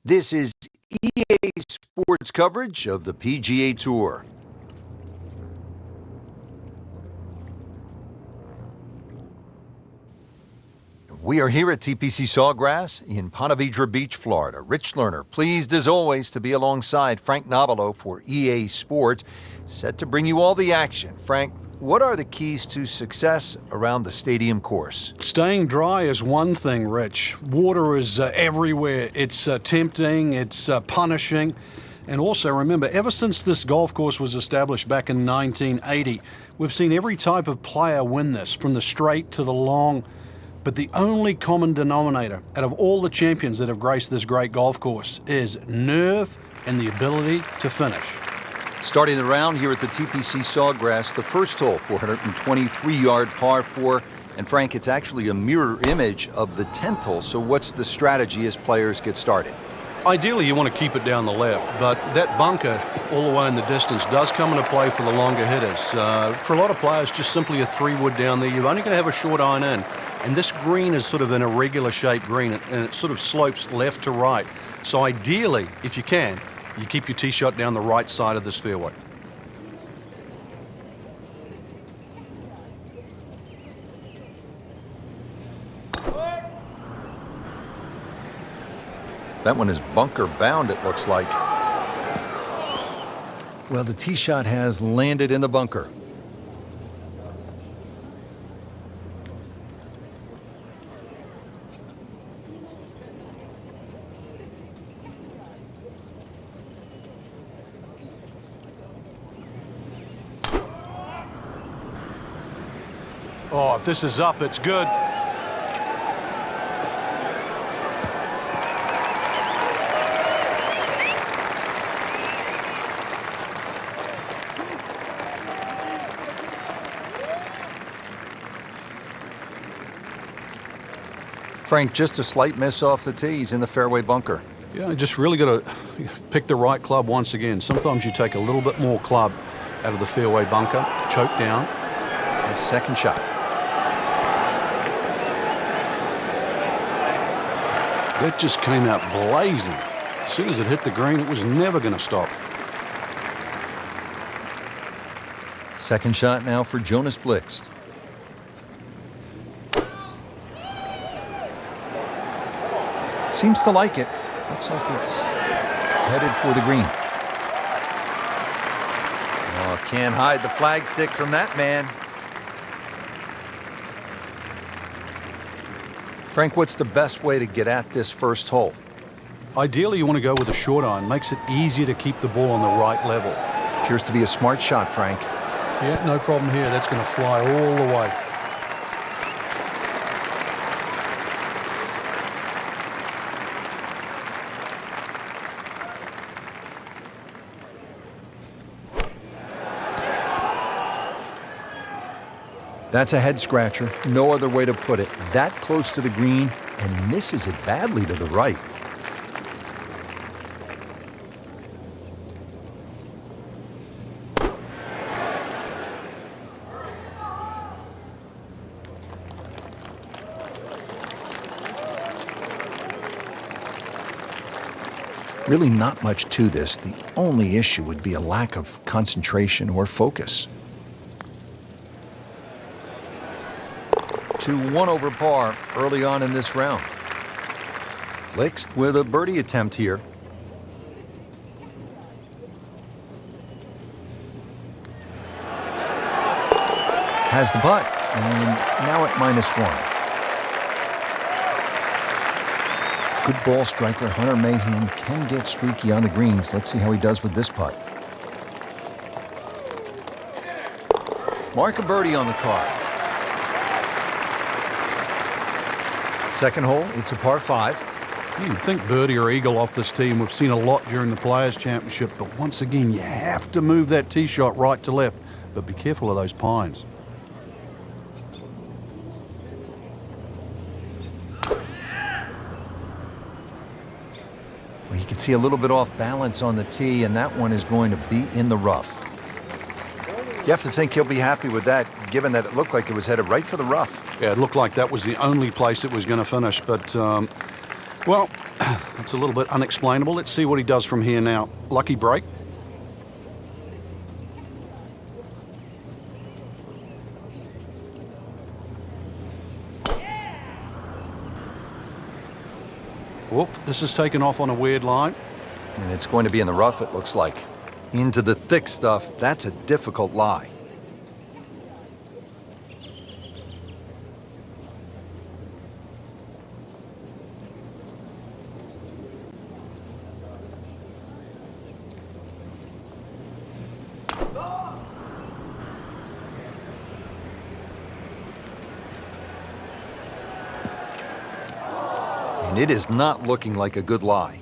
This is EA Sports coverage of the PGA Tour. We are here at TPC Sawgrass in Ponte Vedra Beach, Florida. Rich Lerner, pleased as always to be alongside Frank Nobilo for EA Sports, set to bring you all the action. Frank, what are the keys to success around the stadium course? Staying dry is one thing, Rich. Water is everywhere. It's tempting, it's punishing. And also remember, ever since this golf course was established back in 1980, we've seen every type of player win this, from the straight to the long. But the only common denominator out of all the champions that have graced this great golf course is nerve and the ability to finish. Starting the round here at the TPC Sawgrass, the first hole, 423-yard par 4. And Frank, it's actually a mirror image of the 10th hole. So what's the strategy as players get started? Ideally, you want to keep it down the left, but that bunker all the way in the distance does come into play for the longer hitters. For a lot of players, just simply a 3-wood down there, you're only going to have a short iron in. And this green is sort of an irregular shaped green, and it sort of slopes left to right. So ideally, if you can, you keep your tee shot down the right side of this fairway. That one is bunker bound, it looks like. Well, the tee shot has landed in the bunker. Oh, if this is up, it's good. Frank, just a slight miss off the tee. He's in the fairway bunker. Yeah, just really got to pick the right club once again. Sometimes you take a little bit more club out of the fairway bunker, choke down. His second shot. That just came out blazing. As soon as it hit the green, it was never going to stop. Second shot now for Jonas Blix. Seems to like it. Looks like it's headed for the green. Oh, can't hide the flagstick from that man. Frank, what's the best way to get at this first hole? Ideally, you want to go with a short iron. Makes it easier to keep the ball on the right level. Appears to be a smart shot, Frank. Yeah, no problem here. That's going to fly all the way. That's a head scratcher. No other way to put it. That close to the green and misses it badly to the right. Really not much to this. The only issue would be a lack of concentration or focus. 2-1 over par early on in this round. Blixt with a birdie attempt here. Has the putt, and now at -1. Good ball striker Hunter Mahan can get streaky on the greens. Let's see how he does with this putt. Mark a birdie on the card. Second hole, it's a par 5. You'd think birdie or eagle off this tee, and we've seen a lot during the Players' Championship, but once again, you have to move that tee shot right to left, but be careful of those pines. Well, he can see a little bit off balance on the tee, and that one is going to be in the rough. You have to think he'll be happy with that, given that it looked like it was headed right for the rough. Yeah, it looked like that was the only place it was going to finish, but, well, It's a little bit unexplainable. Let's see what he does from here now. Lucky break. Whoop, this is taken off on a weird line. And it's going to be in the rough, it looks like. Into the thick stuff, that's a difficult lie. And it is not looking like a good lie.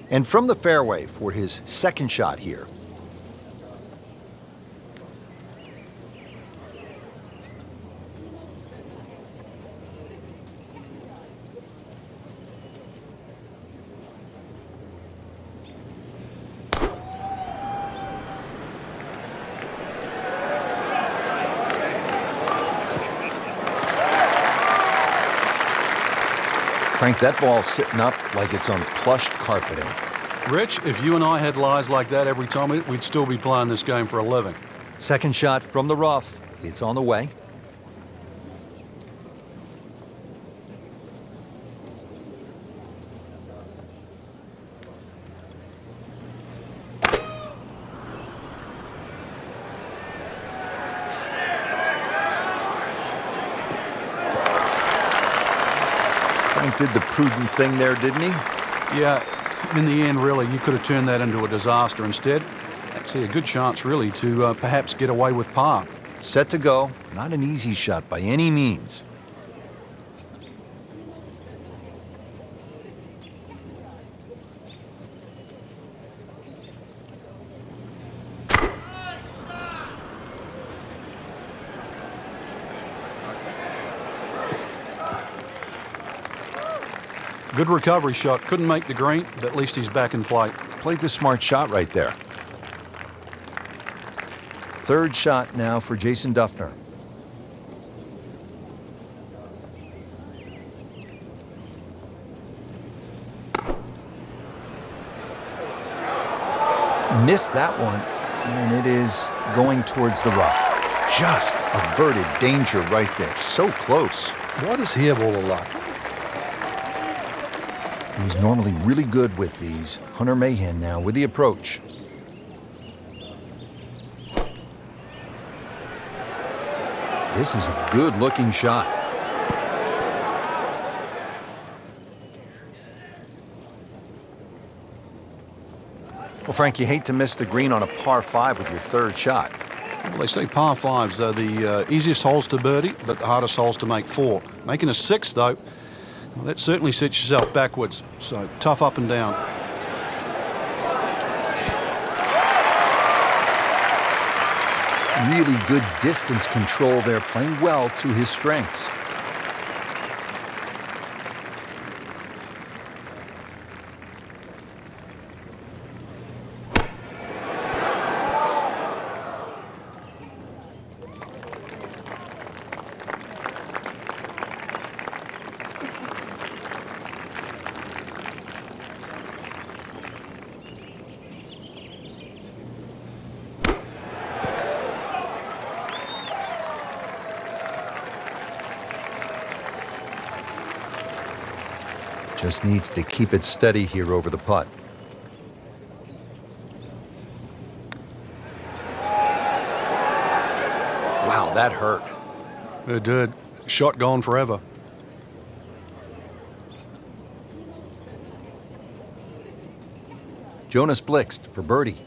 And from the fairway for his second shot here. Frank, that ball's sitting up like it's on plush carpeting. Rich, if you and I had lies like that every time, we'd still be playing this game for a living. Second shot from the rough. It's on the way. Frank did the prudent thing there, didn't he? Yeah, in the end, really, you could have turned that into a disaster. Instead, actually a good chance, really, to perhaps get away with par. Set to go. Not an easy shot by any means. Good recovery shot. Couldn't make the green, but at least he's back in play. Played the smart shot right there. Third shot now for Jason Dufner. Missed that one, and it is going towards the rough. Just averted danger right there. So close. Why does he have all the luck? He's normally really good with these. Hunter Mahan now with the approach. This is a good-looking shot. Well, Frank, you hate to miss the green on a par 5 with your third shot. Well, they say par 5s are the easiest holes to birdie, but the hardest holes to make 4. Making a 6, though, well, that certainly sets yourself backwards. So tough up and down. Really good distance control there, playing well to his strengths. Just needs to keep it steady here over the putt. Wow, that hurt. It did. Shot gone forever. Jonas Blix for birdie.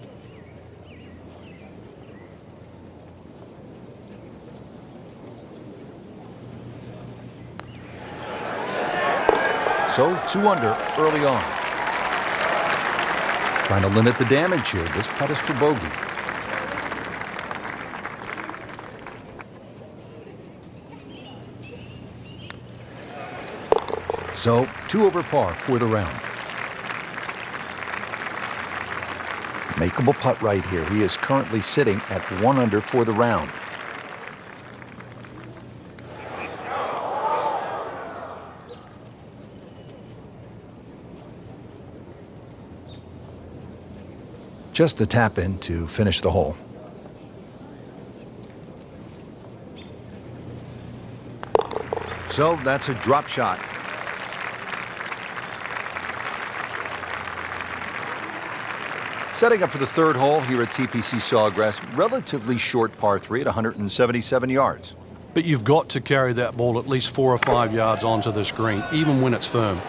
So 2 under early on. Trying to limit the damage here. This putt is for bogey. So 2 over par for the round. Makeable putt right here. He is currently sitting at 1 under for the round. Just a tap in to finish the hole. So that's a drop shot. Setting up for the third hole here at TPC Sawgrass, relatively short par 3 at 177 yards. But you've got to carry that ball at least 4 or 5 yards onto this green, even when it's firm.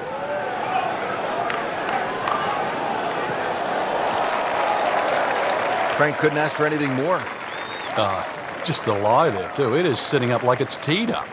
Frank couldn't ask for anything more. Just the lie there, too. It is sitting up like it's teed up.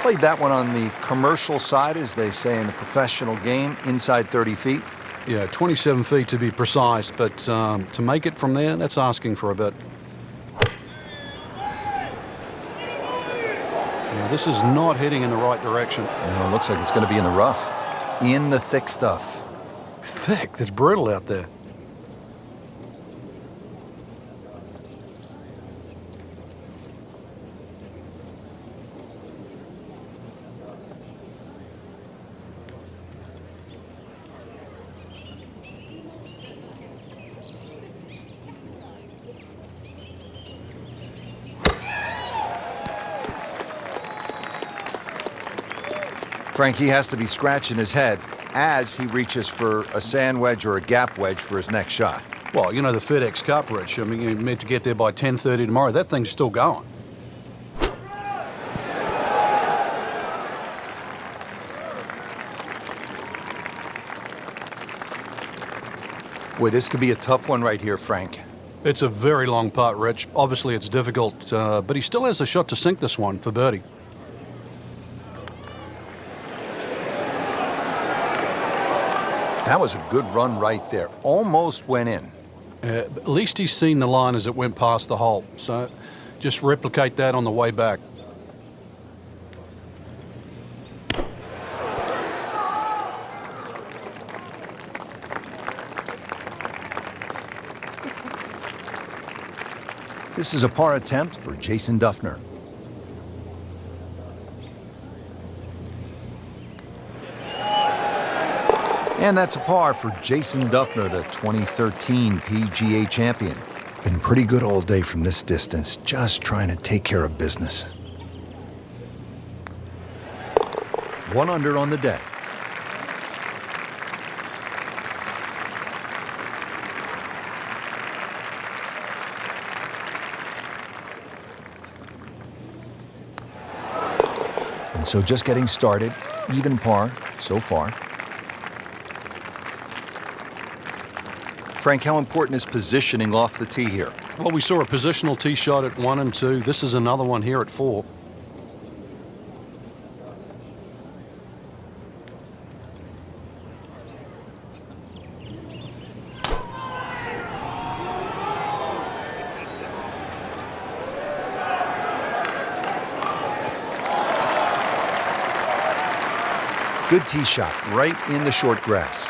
Played that one on the commercial side, as they say in the professional game, inside 30 feet. Yeah, 27 feet to be precise, but to make it from there, that's asking for a bit. Yeah, this is not heading in the right direction. No, it looks like it's going to be in the rough. In the thick stuff. Thick, it's brittle out there. Frankie has to be scratching his head as he reaches for a sand wedge or a gap wedge for his next shot. Well, you know the FedEx Cup, Rich. I mean, you're meant to get there by 10:30 tomorrow. That thing's still going. Boy, this could be a tough one right here, Frank. It's a very long putt, Rich. Obviously, it's difficult, but he still has a shot to sink this one for birdie. That was a good run right there. Almost went in. At least he's seen the line as it went past the hole. So just replicate that on the way back. This is a par attempt for Jason Dufner. And that's a par for Jason Dufner, the 2013 PGA champion. Been pretty good all day from this distance, just trying to take care of business. 1 under on the day. And so just getting started, even par so far. Frank, how important is positioning off the tee here? Well, we saw a positional tee shot at 1 and 2. This is another one here at 4. Good tee shot, right in the short grass.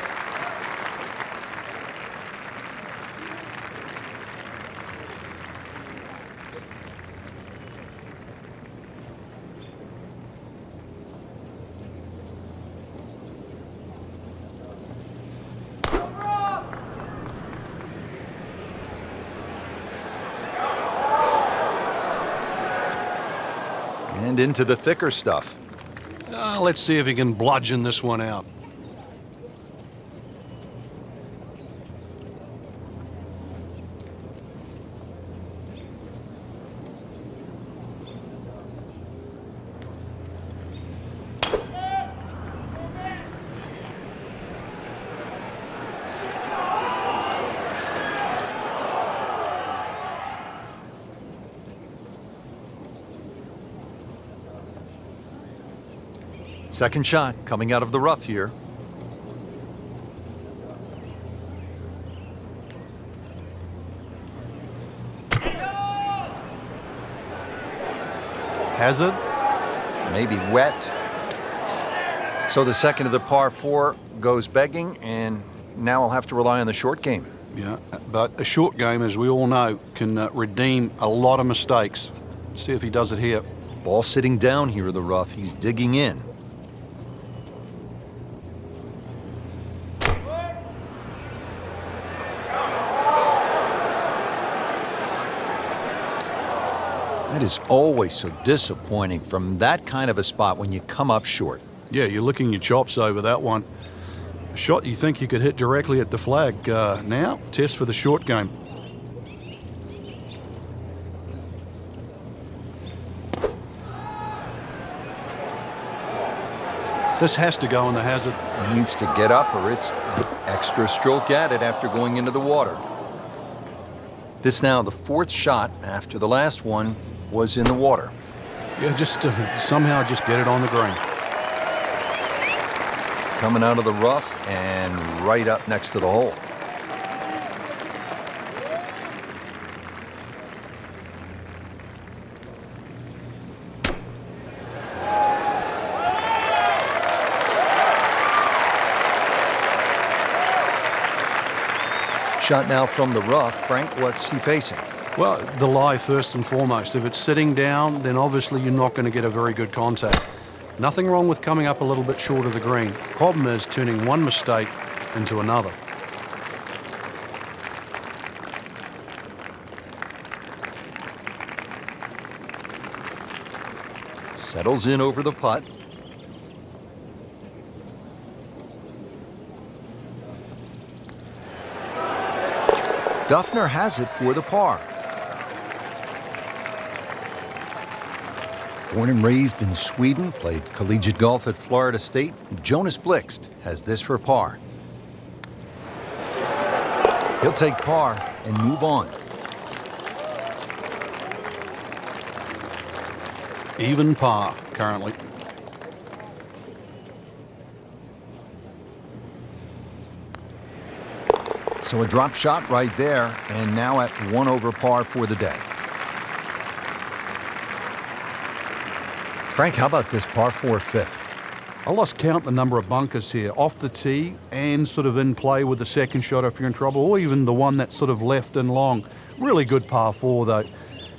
And into the thicker stuff. Let's see if he can bludgeon this one out. Second shot coming out of the rough here. Has it? Maybe wet. So the second of the par 4 goes begging, and now I'll have to rely on the short game. Yeah, but a short game, as we all know, can redeem a lot of mistakes. Let's see if he does it here. Ball sitting down here in the rough. He's digging in. That is always so disappointing from that kind of a spot when you come up short. Yeah, you're licking your chops over that one. A shot you think you could hit directly at the flag. Now, test for the short game. This has to go in the hazard. Needs to get up or it's extra stroke at it after going into the water. This now the 4th shot after the last one was in the water. Yeah, just somehow just get it on the green. Coming out of the rough and right up next to the hole. Shot now from the rough. Frank, what's he facing? Well, the lie first and foremost. If it's sitting down, then obviously you're not going to get a very good contact. Nothing wrong with coming up a little bit short of the green. Problem is turning one mistake into another. Settles in over the putt. Dufner has it for the par. Born and raised in Sweden, played collegiate golf at Florida State, Jonas Blix has this for par. He'll take par and move on. Even par currently. So a drop shot right there, and now at 1 over par for the day. Frank, how about this par 4 fifth? I lost count the number of bunkers here, off the tee and sort of in play with the second shot if you're in trouble, or even the one that's sort of left and long. Really good par 4 though.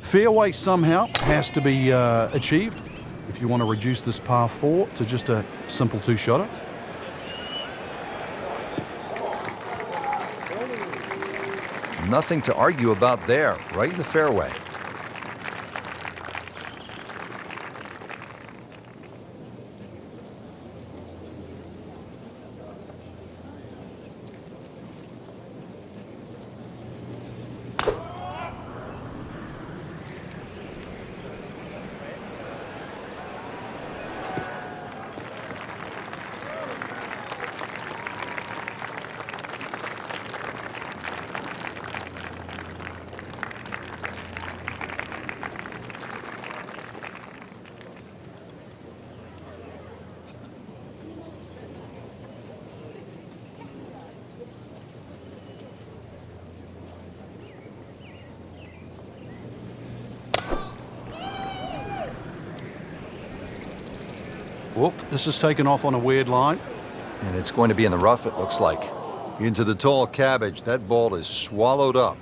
Fairway somehow has to be achieved if you want to reduce this par 4 to just a simple 2-shotter. Nothing to argue about there, right in the fairway. Whoop, this is taken off on a weird line. And it's going to be in the rough, it looks like. Into the tall cabbage. That ball is swallowed up.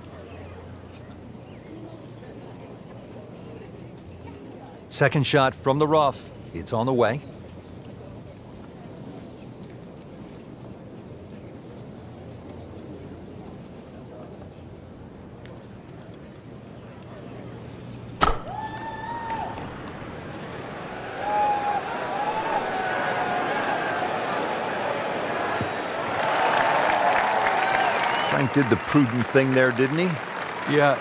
Second shot from the rough. It's on the way. Frank did the prudent thing there, didn't he? Yeah,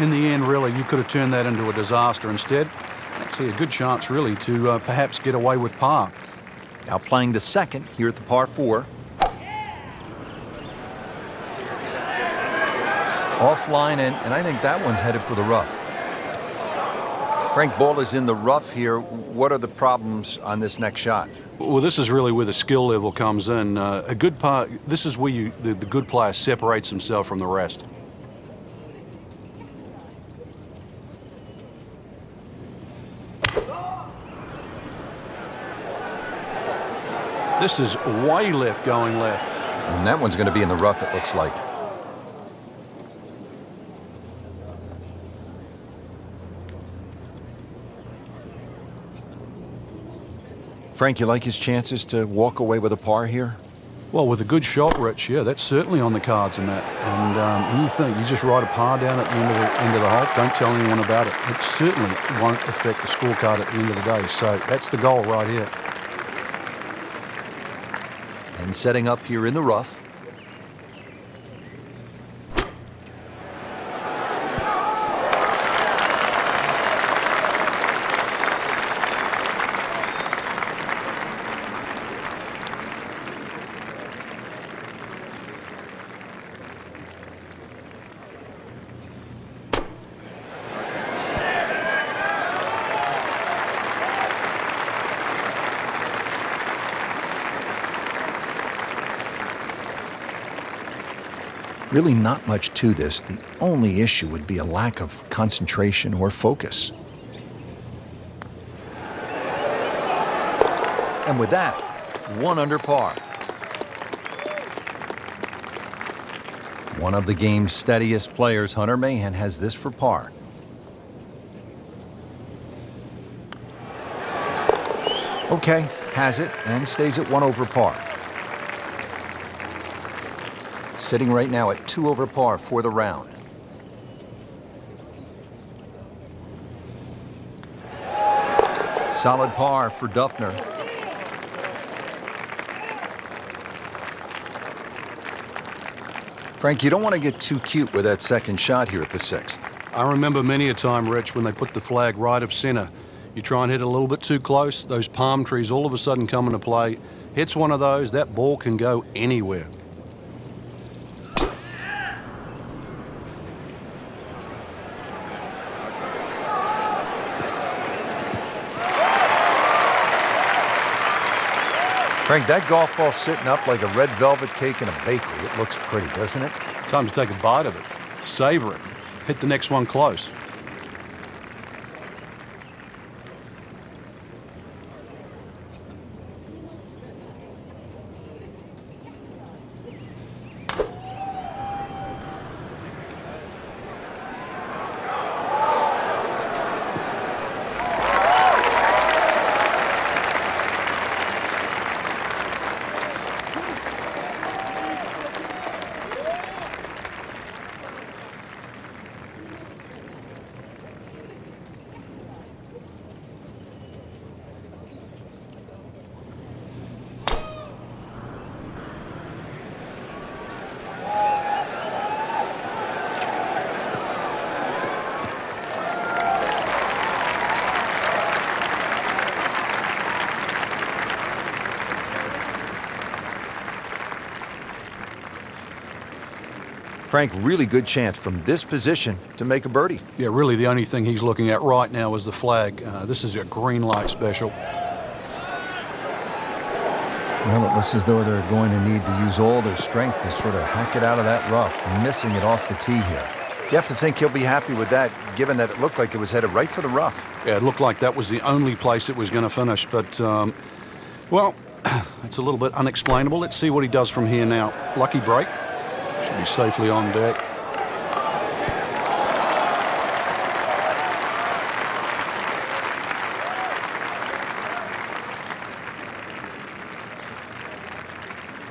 in the end, really, you could have turned that into a disaster instead. Actually, a good chance, really, to perhaps get away with par. Now playing the second here at the par 4. Offline, and I think that one's headed for the rough. Frank, ball is in the rough here. What are the problems on this next shot? Well, this is really where the skill level comes in. A good par, this is where the good player separates himself from the rest. This is way left going left. And that one's going to be in the rough, it looks like. Frank, you like his chances to walk away with a par here? Well, with a good shot, Rich, yeah, that's certainly on the cards in that. And you think you just write a par down at the end of the hole, don't tell anyone about it. It certainly won't affect the scorecard at the end of the day. So that's the goal right here. And setting up here in the rough. Really not much to this. The only issue would be a lack of concentration or focus. And with that, 1 under par. One of the game's steadiest players, Hunter Mahan, has this for par. Okay, has it and stays at 1 over par. Sitting right now at 2 over par for the round. Solid par for Dufner. Frank, you don't want to get too cute with that second shot here at the 6th. I remember many a time, Rich, when they put the flag right of center. You try and hit it a little bit too close, those palm trees all of a sudden come into play. Hits one of those, that ball can go anywhere. Frank, that golf ball's sitting up like a red velvet cake in a bakery. It looks pretty, doesn't it? Time to take a bite of it. Savor it. Hit the next one close. Frank, really good chance from this position to make a birdie. Yeah, really the only thing he's looking at right now is the flag. This is a green light special. Well, it looks as though they're going to need to use all their strength to sort of hack it out of that rough, missing it off the tee here. You have to think he'll be happy with that, given that it looked like it was headed right for the rough. Yeah, it looked like that was the only place it was going to finish, but, well, it's a little bit unexplainable. Let's see what he does from here now. Lucky break. Should be safely on deck.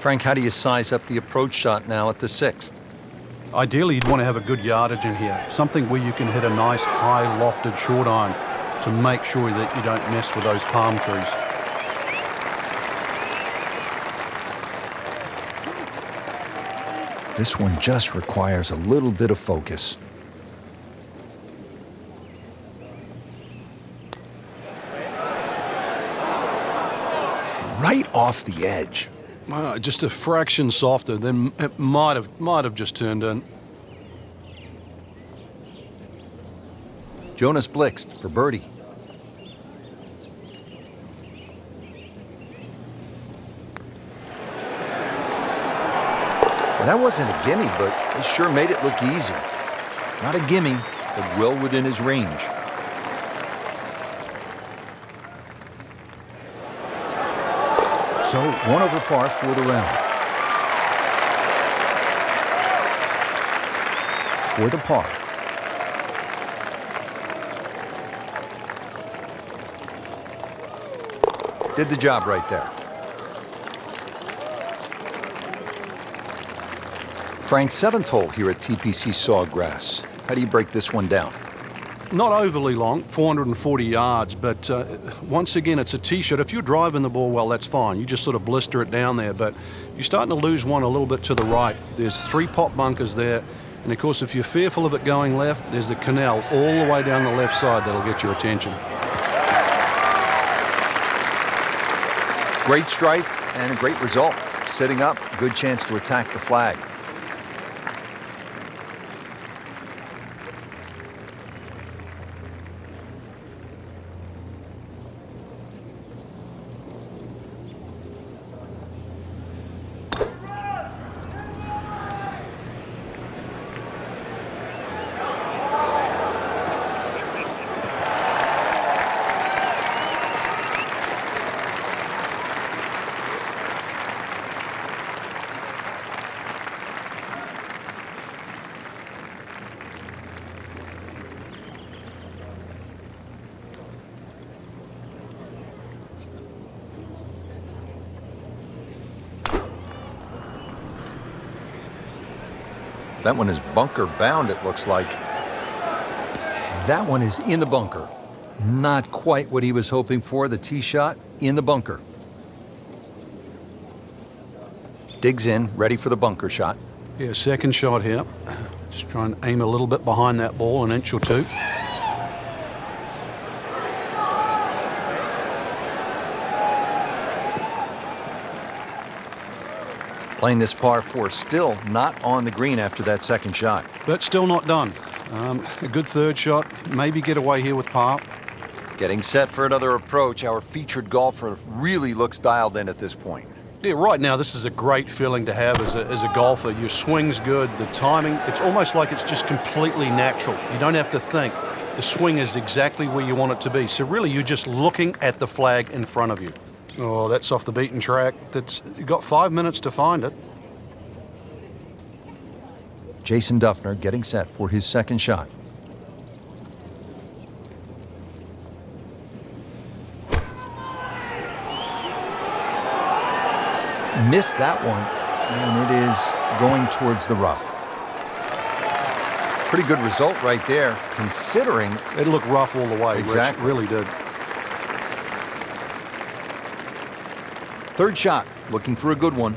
Frank, how do you size up the approach shot now at the 6th? Ideally, you'd want to have a good yardage in here. Something where you can hit a nice, high, lofted short iron to make sure that you don't mess with those palm trees. This one just requires a little bit of focus. Right off the edge. Just a fraction softer, then it might have just turned in. Jonas Blix for birdie. Well, that wasn't a gimme, but he sure made it look easy. Not a gimme, but well within his range. So 1 over par for the round. For the par. Did the job right there. Frank's 7th hole here at TPC Sawgrass. How do you break this one down? Not overly long, 440 yards, but once again, it's a tee shot. If you're driving the ball well, that's fine. You just sort of blister it down there, but you're starting to lose one a little bit to the right. There's 3 pot bunkers there, and of course, if you're fearful of it going left, there's the canal all the way down the left side that'll get your attention. Great strike and a great result. Sitting up, good chance to attack the flag. That one is bunker bound, it looks like. That one is in the bunker. Not quite what he was hoping for. The tee shot in the bunker. Digs in, ready for the bunker shot. Yeah, second shot here. Just try and aim a little bit behind that ball, an inch or two. Playing this par 4, still not on the green after that second shot. But still not done. A good third shot, maybe get away here with par. Getting set for another approach. Our featured golfer really looks dialed in at this point. Yeah, right now this is a great feeling to have as a golfer. Your swing's good, the timing, it's almost like it's just completely natural. You don't have to think. The swing is exactly where you want it to be. So really you're just looking at the flag in front of you. Oh, that's off the beaten track. You've got 5 minutes to find it. Jason Dufner getting set for his second shot. Missed that one, and it is going towards the rough. Pretty good result right there, considering... It looked rough all the way. Exactly. Rich, really did. Third shot, looking for a good one.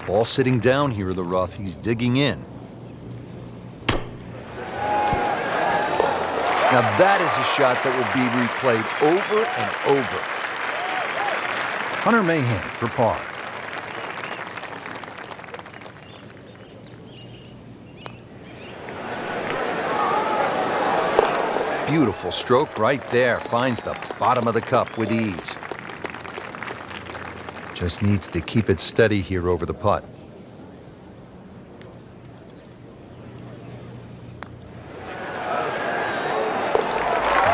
Ball sitting down here in the rough. He's digging in. Now that is a shot that will be replayed over and over. Hunter Mahan for par. Beautiful stroke right there. Finds the bottom of the cup with ease. Just needs to keep it steady here over the putt.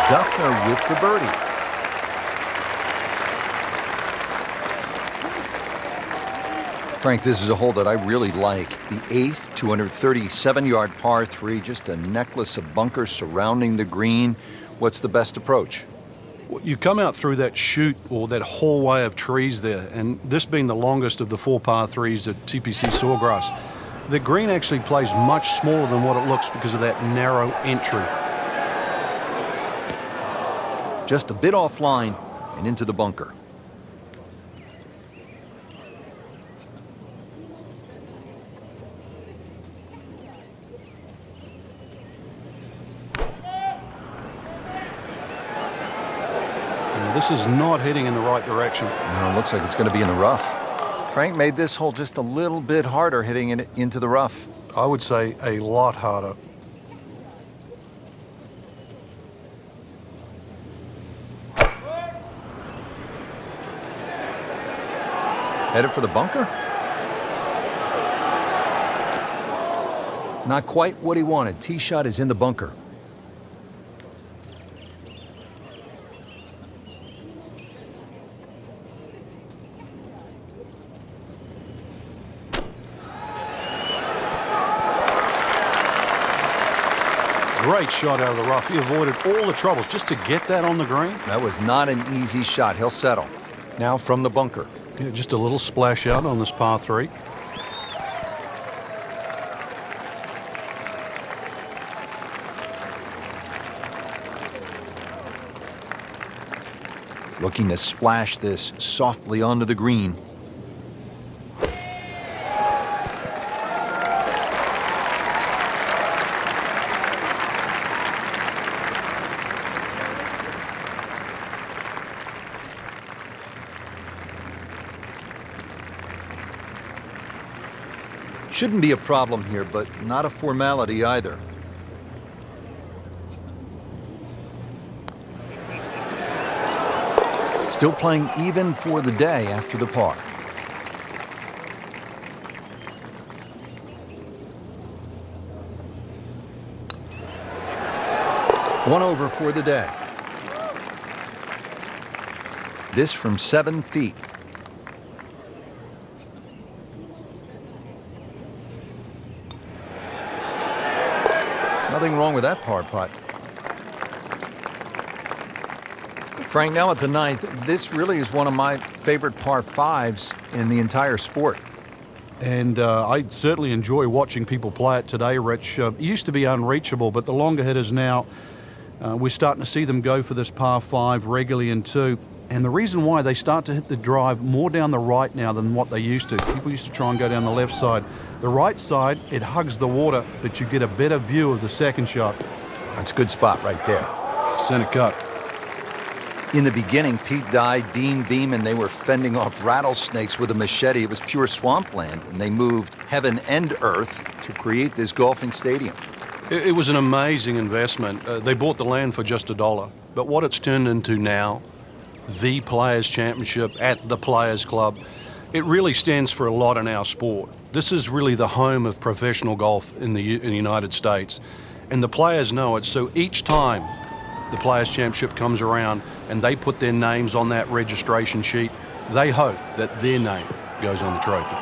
Dufner with the birdie. Frank, this is a hole that I really like. The 8th, 237-yard par 3, just a necklace of bunkers surrounding the green. What's the best approach? You come out through that chute or that hallway of trees there, and this being the longest of the 4 par 3s at TPC Sawgrass, the green actually plays much smaller than what it looks because of that narrow entry. Just a bit offline and into the bunker. This is not heading in the right direction. No, it looks like it's going to be in the rough. Frank made this hole just a little bit harder hitting it into the rough. I would say a lot harder. Headed for the bunker? Not quite what he wanted. Tee shot is in the bunker. Great shot out of the rough. He avoided all the troubles just to get that on the green. That was not an easy shot. He'll settle. Now from the bunker. Yeah, just a little splash out on this par 3. Looking to splash this softly onto the green. Shouldn't be a problem here, but not a formality either. Still playing even for the day after the par. One over for the day. This from 7 feet. Nothing wrong with that par putt. Frank, now at the 9th, this really is one of my favorite par 5s in the entire sport. And I certainly enjoy watching people play it today, Rich. It used to be unreachable, but the longer hitters now, we're starting to see them go for this par 5 regularly in 2. And the reason why they start to hit the drive more down the right now than what they used to. People used to try and go down the left side. The right side, it hugs the water, but you get a better view of the second shot. That's a good spot right there. Center cut. In the beginning, Pete Dye, Dean Beeman, they were fending off rattlesnakes with a machete. It was pure swampland, and they moved heaven and earth to create this golfing stadium. It was an amazing investment. They bought the land for just $1. But what it's turned into now, the Players' Championship at the Players' Club, it really stands for a lot in our sport. This is really the home of professional golf in the United States. And the players know it, so each time the Players' Championship comes around and they put their names on that registration sheet, they hope that their name goes on the trophy.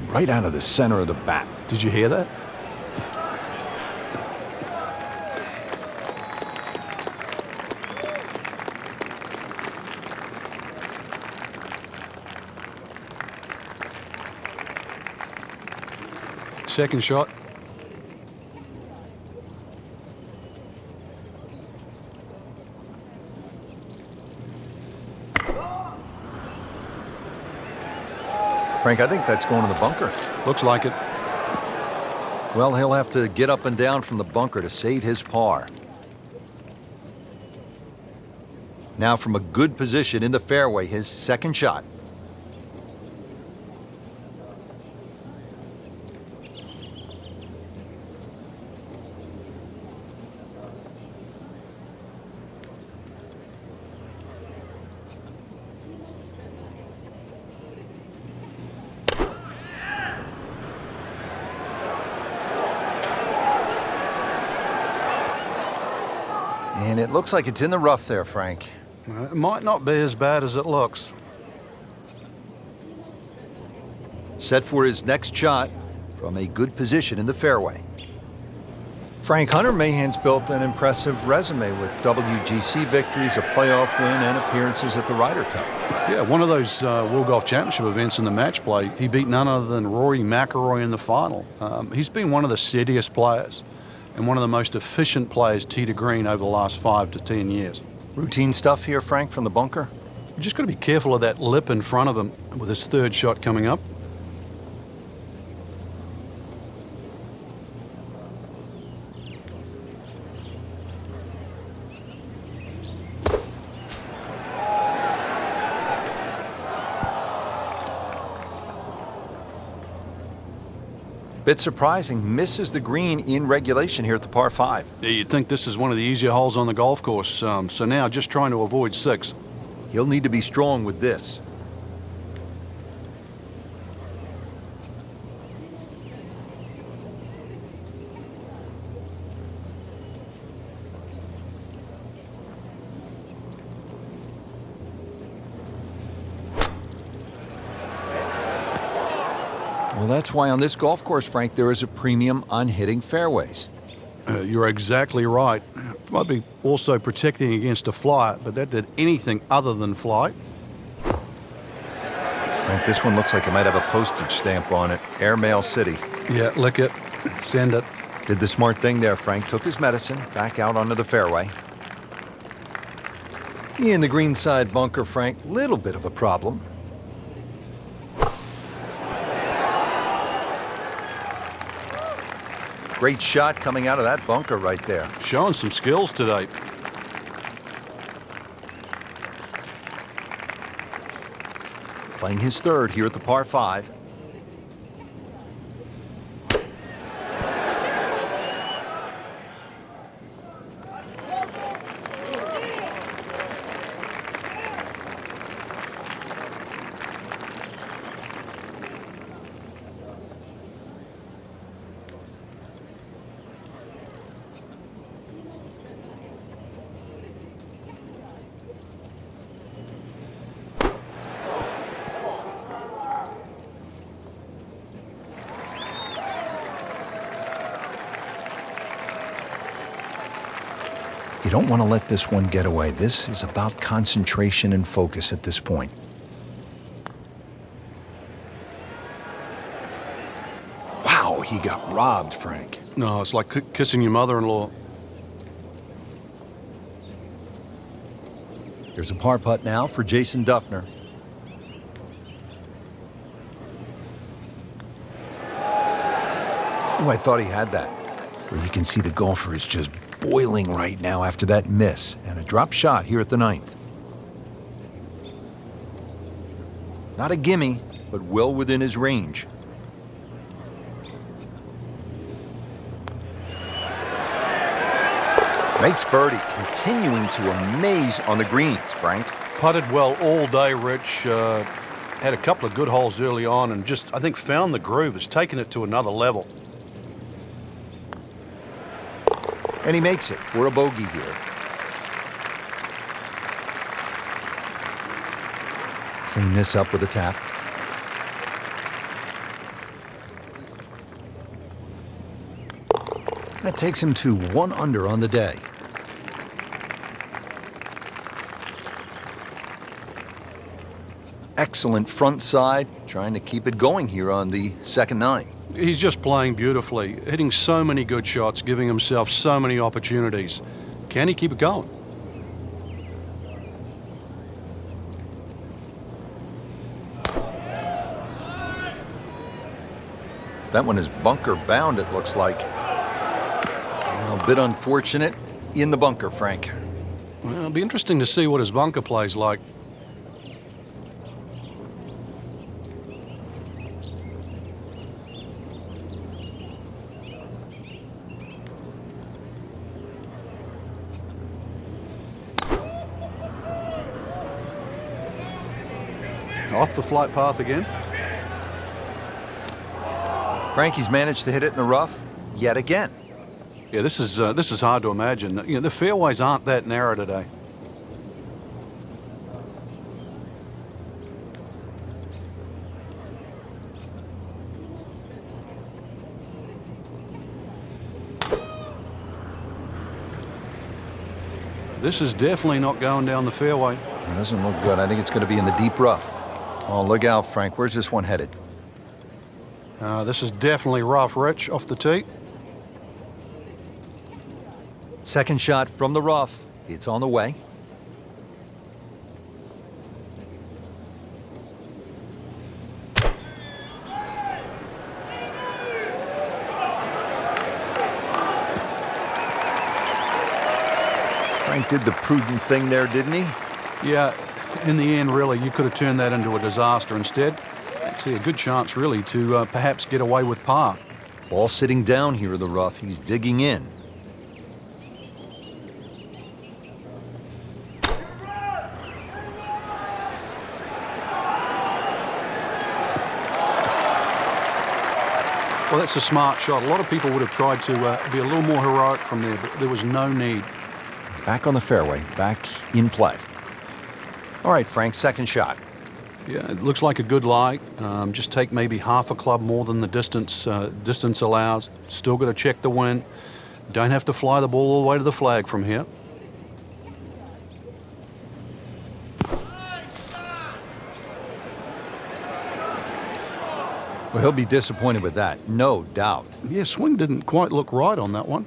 Right out of the center of the bat. Did you hear that? Second shot. Frank, I think that's going to the bunker. Looks like it. Well, he'll have to get up and down from the bunker to save his par. Now from a good position in the fairway, his second shot. And it looks like it's in the rough there, Frank. It might not be as bad as it looks. Set for his next shot from a good position in the fairway. Frank, Hunter Mahan's built an impressive resume with WGC victories, a playoff win, and appearances at the Ryder Cup. Yeah, one of those World Golf Championship events in the match play, he beat none other than Rory McIlroy in the final. He's been one of the steadiest players and one of the most efficient players tee to green over the last 5 to 10 years. Routine stuff here, Frank, from the bunker? You just got to be careful of that lip in front of him with his third shot coming up. bit surprising, misses the green in regulation here at the par 5. Yeah, you'd think this is one of the easier holes on the golf course, so now just trying to avoid 6. He'll need to be strong with this. Well, that's why on this golf course, Frank, there is a premium on hitting fairways. You're exactly right. Might be also protecting against a flight, but that did anything other than fly. Frank, this one looks like it might have a postage stamp on it. Airmail City. Yeah, lick it, send it. Did the smart thing there, Frank. Took his medicine, back out onto the fairway. In the greenside bunker, Frank, little bit of a problem. Great shot coming out of that bunker right there. Showing some skills today. Playing his third here at the par 5. You don't want to let this one get away. This is about concentration and focus at this point. Wow, he got robbed, Frank. No, it's like kissing your mother-in-law. Here's a par putt now for Jason Dufner. Oh, I thought he had that. Well, you can see the golfer is just boiling right now after that miss, and a drop shot here at the 9th. Not a gimme, but well within his range. Makes birdie, continuing to amaze on the greens, Frank. Putted well all day, Rich. Had a couple of good holes early on and just, I think, found the groove. Has taken it to another level. And he makes it for a bogey here. Clean this up with a tap. That takes him to 1 under on the day. Excellent front side, trying to keep it going here on the second 9. He's just playing beautifully, hitting so many good shots, giving himself so many opportunities. Can he keep it going? That one is bunker bound, it looks like. A bit unfortunate in the bunker, Frank. Well, it'll be interesting to see what his bunker plays like. Off the flight path again. Frankie's managed to hit it in the rough yet again. Yeah, this is hard to imagine. You know, the fairways aren't that narrow today. This is definitely not going down the fairway. It doesn't look good. I think it's going to be in the deep rough. Oh, look out, Frank. Where's this one headed? This is definitely rough, Rich, off the tee. Second shot from the rough. It's on the way. Frank did the prudent thing there, didn't he? Yeah, in the end, really, you could have turned that into a disaster instead. I see a good chance, really, to perhaps get away with par. Ball sitting down here in the rough. He's digging in. Well, that's a smart shot. A lot of people would have tried to be a little more heroic from there, but there was no need. Back on the fairway, back in play. All right, Frank, second shot. Yeah, it looks like a good lie. Just take maybe half a club more than the distance allows. Still got to check the wind. Don't have to fly the ball all the way to the flag from here. Well, he'll be disappointed with that, no doubt. Yeah, swing didn't quite look right on that one.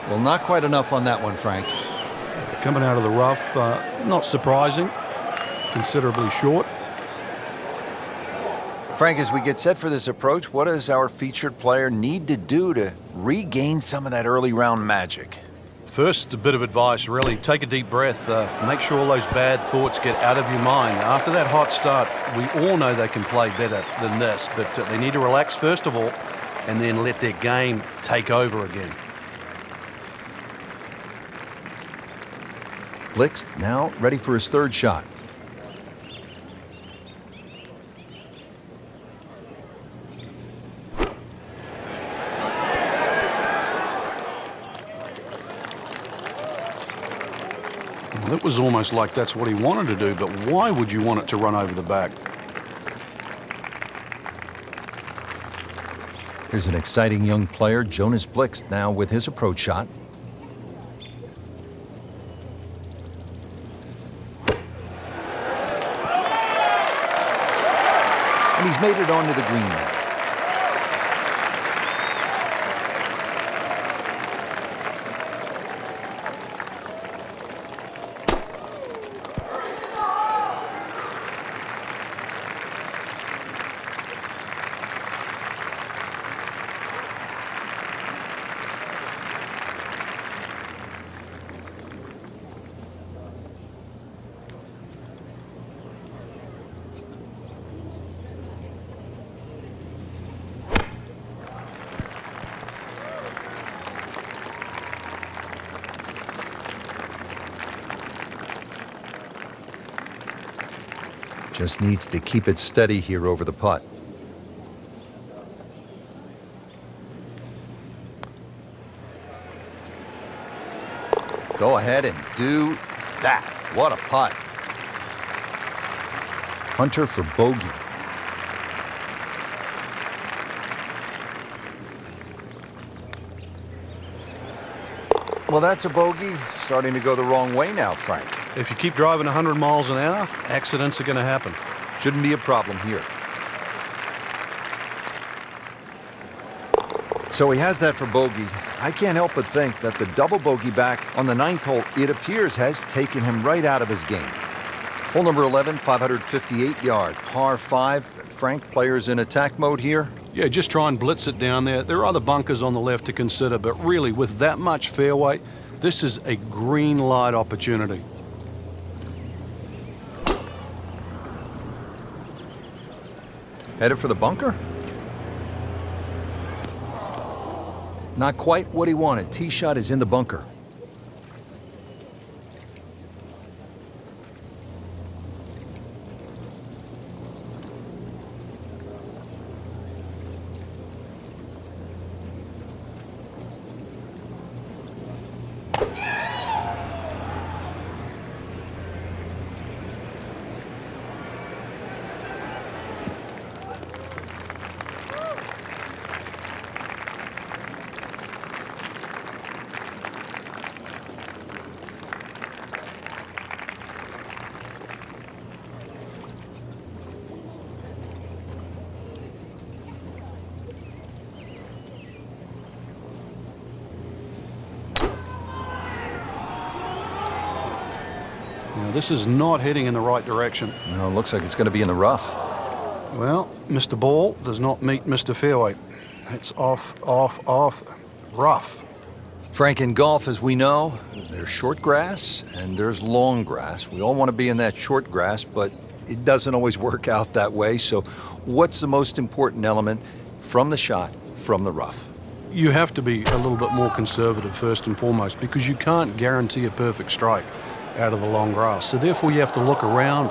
Well, not quite enough on that one, Frank. Coming out of the rough, not surprising, considerably short. Frank, as we get set for this approach, what does our featured player need to do to regain some of that early round magic? First, a bit of advice, really. Take a deep breath. Make sure all those bad thoughts get out of your mind. After that hot start, we all know they can play better than this, but they need to relax first of all and then let their game take over again. Blixt now ready for his third shot. Well, it was almost like that's what he wanted to do, but why would you want it to run over the back? Here's an exciting young player, Jonas Blix, now with his approach shot. And he's made it onto the green now. Just needs to keep it steady here over the putt. Go ahead and do that. What a putt. Hunter for bogey. Well, that's a bogey. Starting to go the wrong way now, Frank. If you keep driving 100 miles an hour, accidents are going to happen. Shouldn't be a problem here. So he has that for bogey. I can't help but think that the double bogey back on the 9th hole, it appears, has taken him right out of his game. Hole number 11, 558 yard, par 5. Frank, players in attack mode here. Yeah, just try and blitz it down there. There are other bunkers on the left to consider, but really, with that much fairway, this is a green light opportunity. Headed for the bunker? Not quite what he wanted. Tee shot is in the bunker. This is not heading in the right direction. No, it looks like it's going to be in the rough. Well, Mr. Ball does not meet Mr. Fairway. It's off, rough. Frank, in golf, as we know, there's short grass and there's long grass. We all want to be in that short grass, but it doesn't always work out that way. So what's the most important element from the shot, from the rough? You have to be a little bit more conservative first and foremost, because you can't guarantee a perfect strike out of the long grass. So therefore you have to look around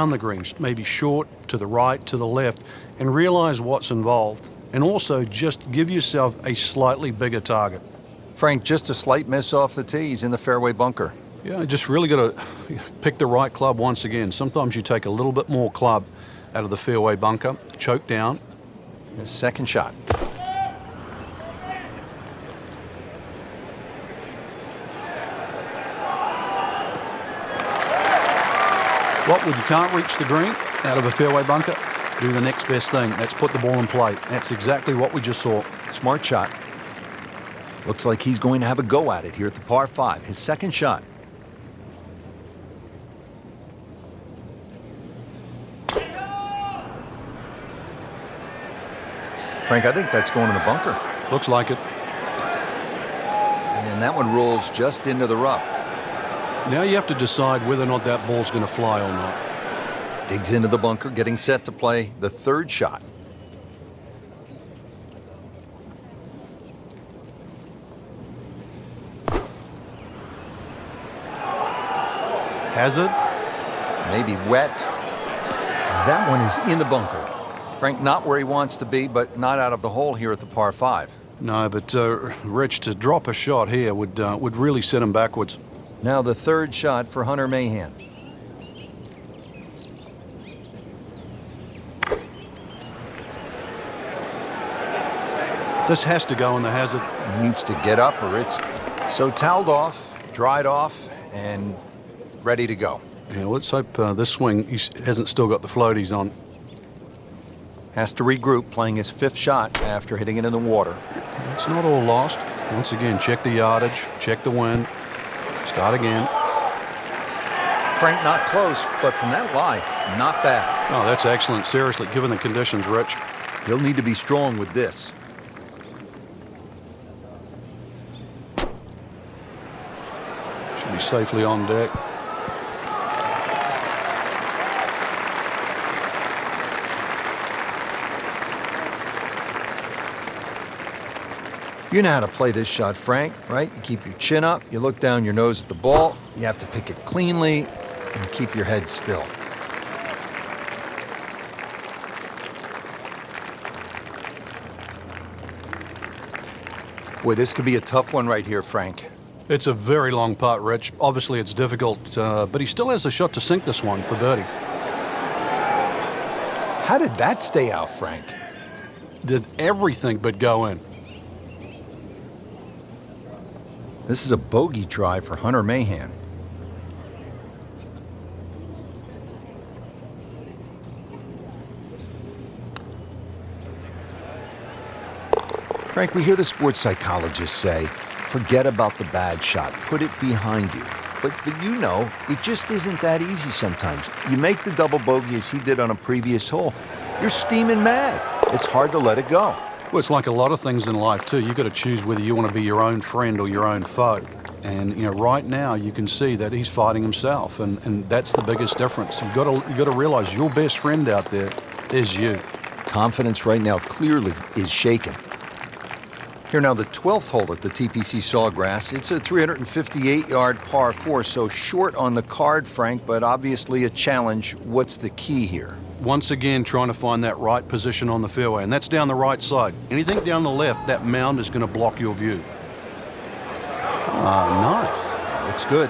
the greens, maybe short, to the right, to the left, and realize what's involved. And also just give yourself a slightly bigger target. Frank, just a slight miss off the tee. He's in the fairway bunker. Yeah, just really got to pick the right club once again. Sometimes you take a little bit more club out of the fairway bunker, choke down. His second shot. What when you can't reach the green out of a fairway bunker? Do the next best thing. That's put the ball in play. That's exactly what we just saw. Smart shot. Looks like he's going to have a go at it here at the par 5. His second shot. Frank, I think that's going in the bunker. Looks like it. And that one rolls just into the rough. Now you have to decide whether or not that ball's going to fly or not. Digs into the bunker, getting set to play the third shot. Hazard. Maybe wet. That one is in the bunker. Frank, not where he wants to be, but not out of the hole here at the par 5. No, but Rich, to drop a shot here would really set him backwards. Now the third shot for Hunter Mahan. This has to go in the hazard. He needs to get up or it's so toweled off, dried off, and ready to go. Yeah, let's hope this swing he hasn't still got the floaties on. Has to regroup, playing his fifth shot after hitting it in the water. It's not all lost. Once again, check the yardage, check the wind, start again. Frank, not close, but from that lie, not bad. Oh, that's excellent. Seriously, given the conditions, Rich. He'll need to be strong with this. Should be safely on deck. You know how to play this shot, Frank, right? You keep your chin up, you look down your nose at the ball, you have to pick it cleanly, and keep your head still. Boy, this could be a tough one right here, Frank. It's a very long putt, Rich. Obviously, it's difficult, but he still has a shot to sink this one for birdie. How did that stay out, Frank? Did everything but go in. This is a bogey try for Hunter Mahan. Frank, we hear the sports psychologists say, forget about the bad shot, put it behind you. But you know, it just isn't that easy sometimes. You make the double bogey as he did on a previous hole, you're steaming mad. It's hard to let it go. Well, it's like a lot of things in life, too. You've got to choose whether you want to be your own friend or your own foe. And, you know, right now you can see that he's fighting himself, and that's the biggest difference. You've got to realize your best friend out there is you. Confidence right now clearly is shaken. Here now, the 12th hole at the TPC Sawgrass. It's a 358-yard par 4, so short on the card, Frank, but obviously a challenge. What's the key here? Once again, trying to find that right position on the fairway, and that's down the right side. Anything down the left, that mound is going to block your view. Ah, nice. Looks good.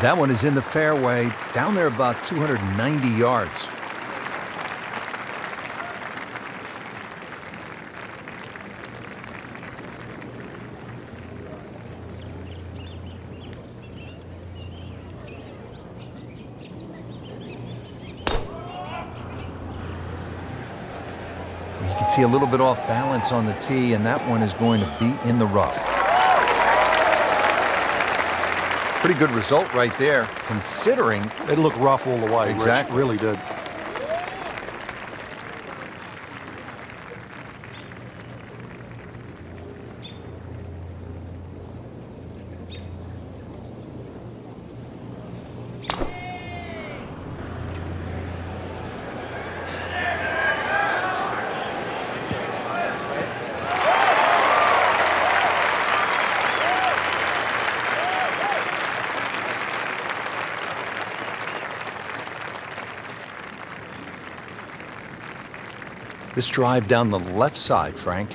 That one is in the fairway, down there about 290 yards. You can see a little bit off balance on the tee, and that one is going to be in the rough. Pretty good result right there, considering... It looked rough all the way. Exactly. Rich, really did. This drive down the left side, Frank.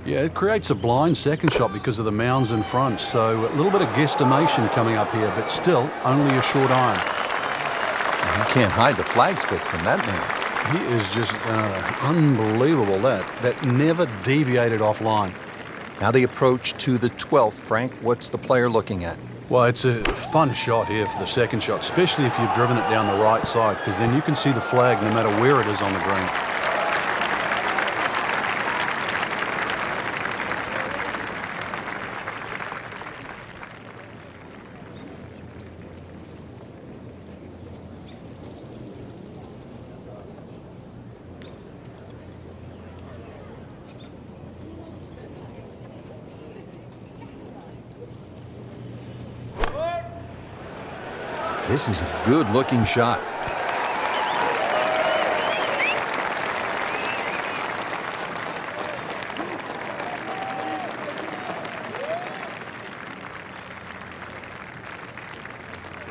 Yeah, it creates a blind second shot because of the mounds in front, so a little bit of guesstimation coming up here, but still only a short iron. You can't hide the flagstick from that man. He is just unbelievable. That never deviated offline. Now the approach to the 12th, Frank. What's the player looking at? Well, it's a fun shot here for the second shot, especially if you've driven it down the right side, because then you can see the flag no matter where it is on the green. This is a good-looking shot.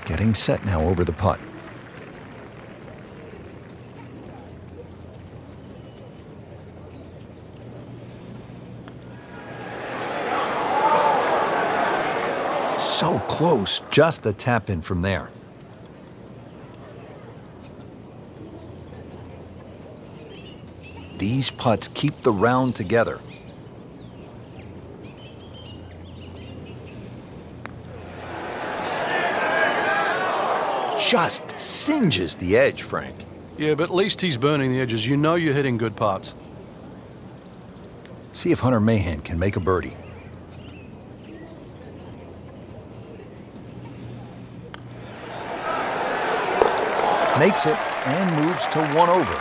Getting set now over the putt. So close, just a tap in from there. These putts keep the round together. Just singes the edge, Frank. Yeah, but at least he's burning the edges. You know you're hitting good putts. See if Hunter Mahan can make a birdie. Makes it and moves to one over.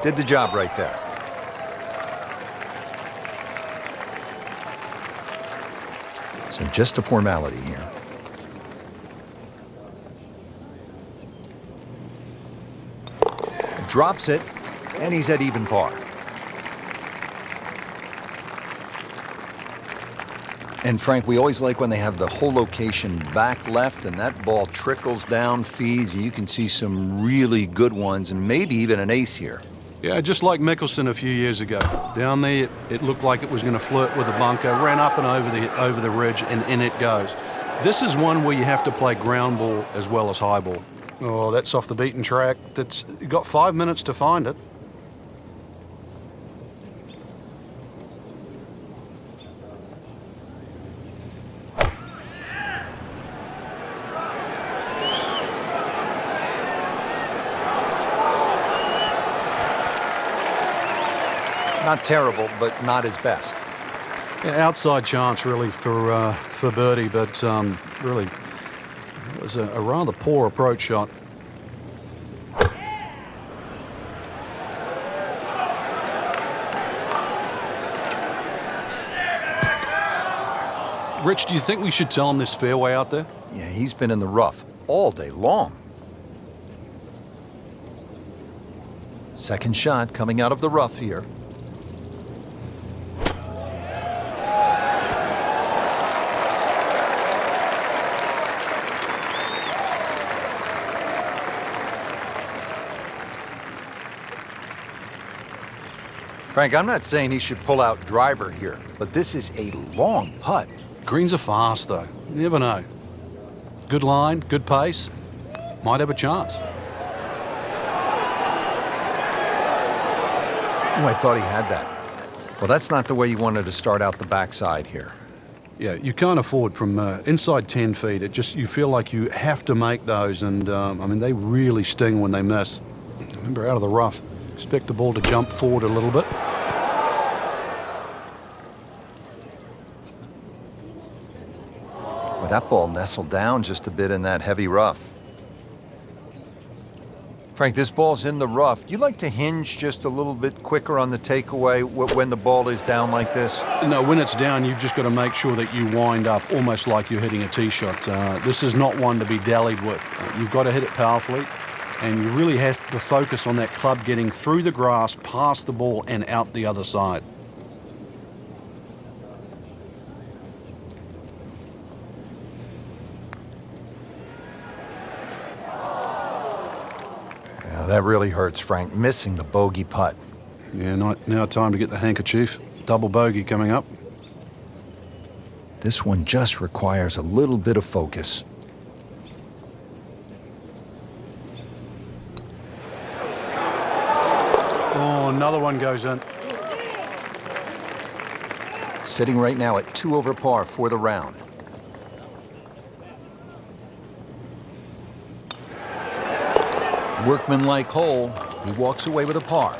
Did the job right there. So just a formality here. Drops it, and he's at even par. And Frank, we always like when they have the whole location back left and that ball trickles down, feeds, and you can see some really good ones and maybe even an ace here. Yeah, just like Mickelson a few years ago. Down there, it looked like it was going to flirt with a bunker, ran up and over the ridge, and in it goes. This is one where you have to play ground ball as well as high ball. Oh, that's off the beaten track. You got 5 minutes to find it. Not terrible, but not his best. Yeah, outside chance, really, for birdie, but really, it was a rather poor approach shot. Rich, do you think we should tell him this fairway out there? Yeah, he's been in the rough all day long. Second shot coming out of the rough here. Frank, I'm not saying he should pull out driver here, but this is a long putt. Greens are fast, though. You never know. Good line, good pace. Might have a chance. Oh, I thought he had that. Well, that's not the way you wanted to start out the backside here. Yeah, you can't afford from inside 10 feet. You feel like you have to make those, and I mean, they really sting when they miss. Remember, out of the rough. Expect the ball to jump forward a little bit. Well, that ball nestled down just a bit in that heavy rough. Frank, this ball's in the rough. You like to hinge just a little bit quicker on the takeaway when the ball is down like this? No, when it's down, you've just got to make sure that you wind up almost like you're hitting a tee shot. This is not one to be dallied with. You've got to hit it powerfully, and you really have to focus on that club getting through the grass, past the ball, and out the other side. That really hurts, Frank, missing the bogey putt. Yeah, now time to get the handkerchief. Double bogey coming up. This one just requires a little bit of focus. Oh, another one goes in. Sitting right now at 2 over par for the round. Workmanlike hole, he walks away with a par.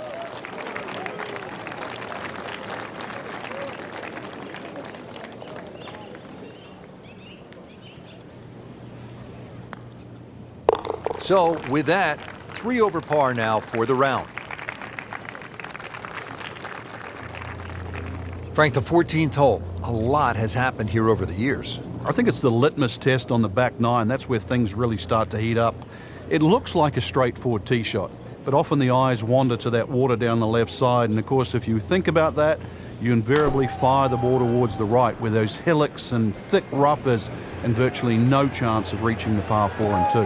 So with that, 3 over par now for the round. Frank, the 14th hole. A lot has happened here over the years. I think it's the litmus test on the back nine. That's where things really start to heat up. It looks like a straightforward tee shot, but often the eyes wander to that water down the left side. And of course, if you think about that, you invariably fire the ball towards the right, where those hillocks and thick rough is, and virtually no chance of reaching the par 4 and 2.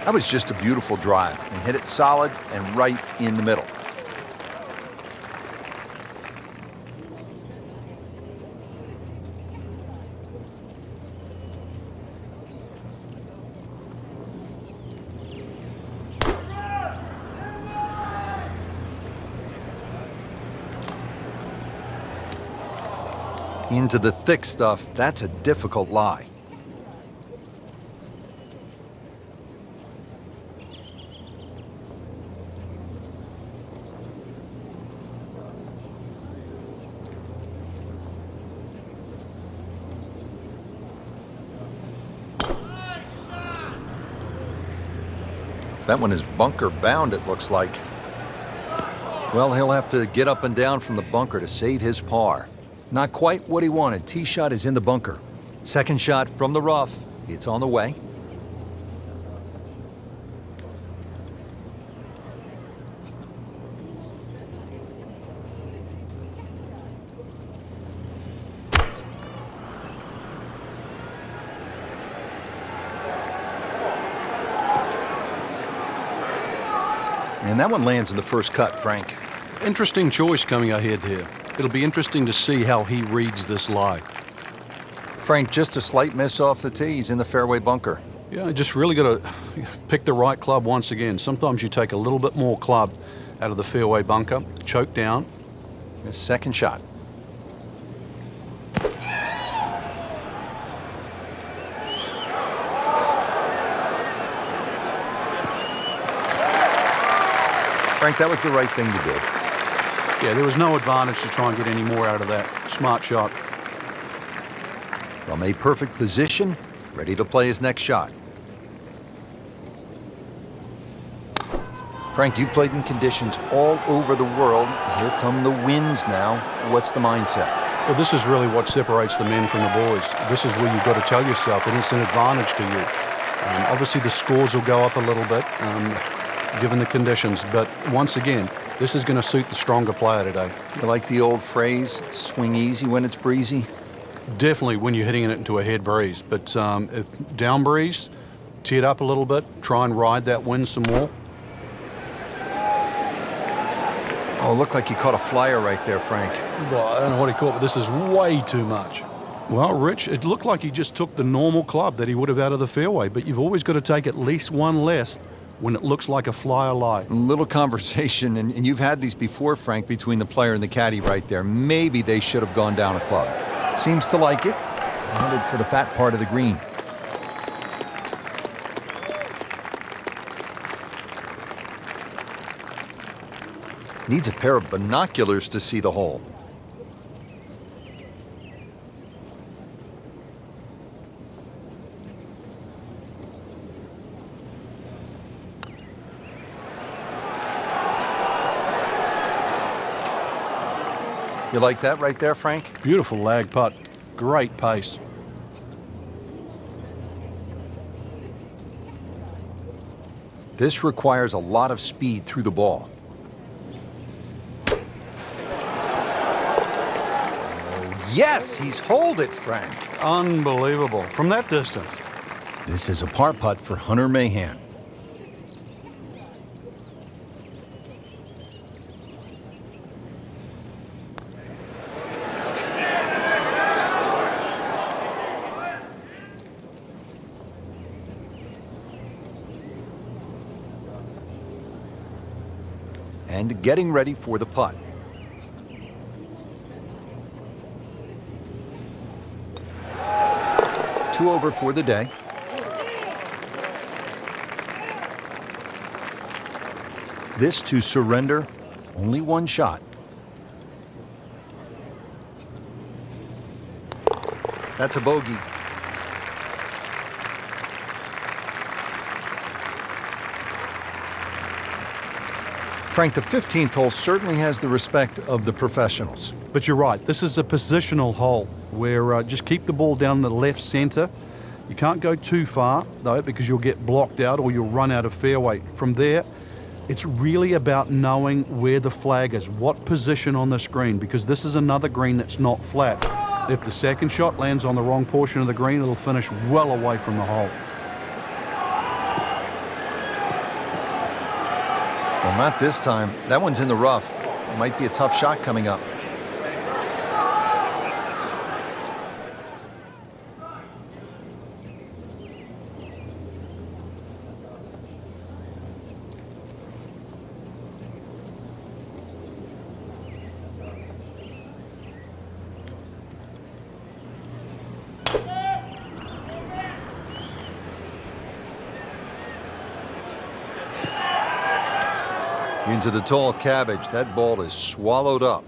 That was just a beautiful drive. And hit it solid and right in the middle. Into the thick stuff, that's a difficult lie. That one is bunker bound, it looks like. Well, he'll have to get up and down from the bunker to save his par. Not quite what he wanted. Tee shot is in the bunker. Second shot from the rough. It's on the way. And that one lands in the first cut, Frank. Interesting choice coming ahead here. It'll be interesting to see how he reads this lie. Frank, just a slight miss off the tee. He's in the fairway bunker. Yeah, just really got to pick the right club once again. Sometimes you take a little bit more club out of the fairway bunker, choke down. His second shot. Frank, that was the right thing to do. Yeah, there was no advantage to try and get any more out of that. Smart shot. From a perfect position, ready to play his next shot. Frank, you played in conditions all over the world. Here come the winds now. What's the mindset? Well, this is really what separates the men from the boys. This is where you've got to tell yourself that it's an advantage to you. Obviously, the scores will go up a little bit, given the conditions. But once again, this is going to suit the stronger player today. You like the old phrase, swing easy when it's breezy? Definitely when you're hitting it into a head breeze. But if down breeze, tee it up a little bit, try and ride that wind some more. Oh, it looked like he caught a flyer right there, Frank. Well, I don't know what he caught, but this is way too much. Well, Rich, it looked like he just took the normal club that he would have out of the fairway, but you've always got to take at least one less when it looks like a flyer lie. A little conversation, and you've had these before, Frank, between the player and the caddy right there. Maybe they should have gone down a club. Seems to like it. Headed for the fat part of the green. Needs a pair of binoculars to see the hole. You like that right there, Frank? Beautiful lag putt. Great pace. This requires a lot of speed through the ball. Oh, yes, he's holed it, Frank. Unbelievable. From that distance. This is a par putt for Hunter Mahan. And getting ready for the putt. Two over for the day. This to surrender, only one shot. That's a bogey. Frank, the 15th hole certainly has the respect of the professionals. But you're right, this is a positional hole where just keep the ball down the left center. You can't go too far, though, because you'll get blocked out or you'll run out of fairway. From there, it's really about knowing where the flag is, what position on this green, because this is another green that's not flat. If the second shot lands on the wrong portion of the green, it'll finish well away from the hole. Well, not this time. That one's in the rough. It might be a tough shot coming up. Into the tall cabbage. That ball is swallowed up.